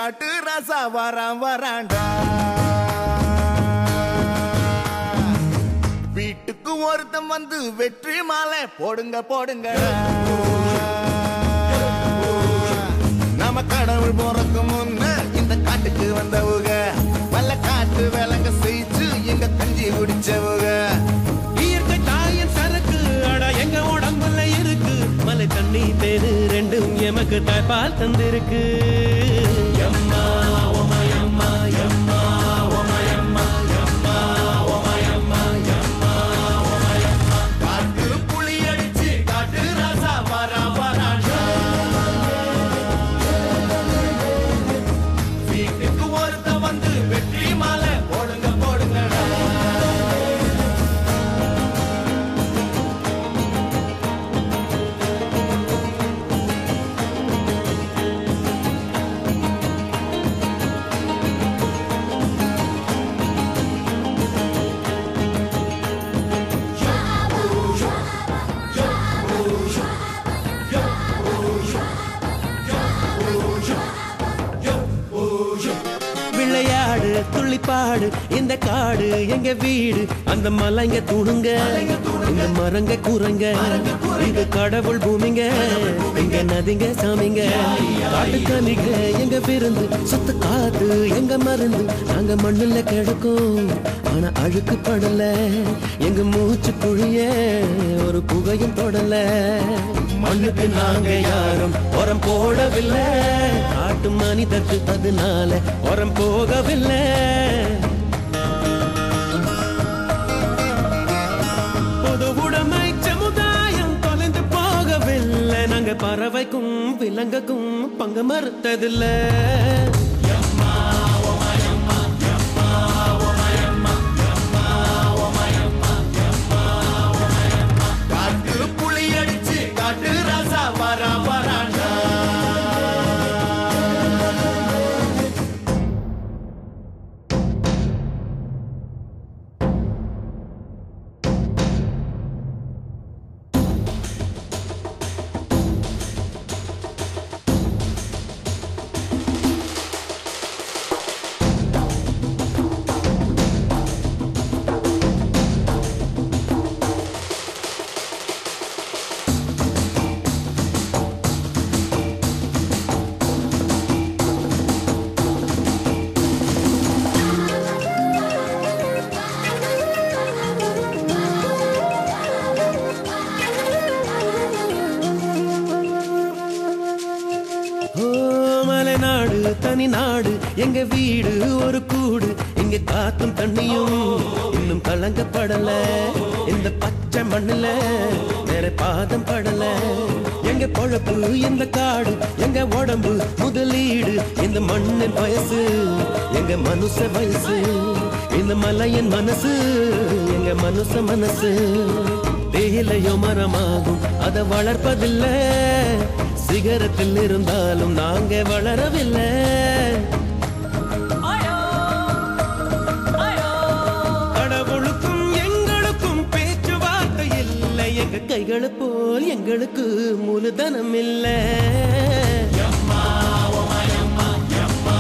காட்டு ராசா வராண்டா. வீட்டுக்கு ஒருத்தன் வந்து வெற்றி மாலை போடுங்க. நம்ம கடவுள் போறக்கு முன்ன இந்த காட்டுக்கு வந்தவுக, வல்ல காட்டு விலங்க செய்து எங்க கஞ்சி குடிச்சவுக. இயற்கை தாயின் சரக்கு அட எங்க உடம்புல இருக்கு. மலை தண்ணி தேரு ரெண்டும் எமக்கு தாய்பால் தந்திருக்கு. எம்மா ஓமயம்மா எம்மா ஓமயம்மா எம்மா ஓமயம்மா எம்மா ஓமயம்மா. காட்டு புளி அடிச்சு காட்டு ராசா வராண்டா. வீட்டுக்கு ஒருத்த வந்து வெற்றி மாலை போடுங்கடா. விளையாடு துள்ளிப்பாடு இந்த காடு எங்க வீடு. அந்த மலைங்க தூணுங்க இந்த மரங்க கூறங்க. இது கடவுள் பூமிங்க எங்க நதிங்க சாமிங்க. காட்டுக்கனிங்க எங்க விருந்து சுத்த காத்து எங்க மருந்து. நாங்க மண்ணுல கிடக்கும் ஆனா அழுக்கு படல. எங்க மூச்சு குழிய ஒரு புகையும் தொடல. மண்ணுக்கு நாங்க யாரும் உரம் போடவில்லை. காட்டு மனிதற்கு அதனால உரம் போகவில்லை. பொது உடைமை சமுதாயம் தொலைந்து போகவில்லை. நாங்க பறவைக்கும் விலங்குக்கும் பங்கு மறுத்ததில்லை. தனி நாடு எங்க வீடு ஒரு கூடு. இங்க காத்தும் தண்ணியும் இன்னும் கலங்கப்படல. இந்த பச்சை மண்ணுல வேற பாதம் படல. எங்க பொழப்பு இந்த காடு எங்க உடம்பு முதலீடு. இந்த மண்ணின் வயசு எங்க மனுஷ வயசு. இந்த மலையின் மனசு எங்க மனுஷ மனசு. தேயிலையோ மரமாகும் அதை வளர்ப்பதில்லை. சிகரத்தில் இருந்தாலும் நாங்க வளரவில்லை. கடவுளுக்கும் எங்களுக்கும் பேச்சுவார்த்தை இல்லை. எங்க கைகளை போல் எங்களுக்கு மூலதனம் இல்லை. எம்மா ஓமயம்மா எம்மா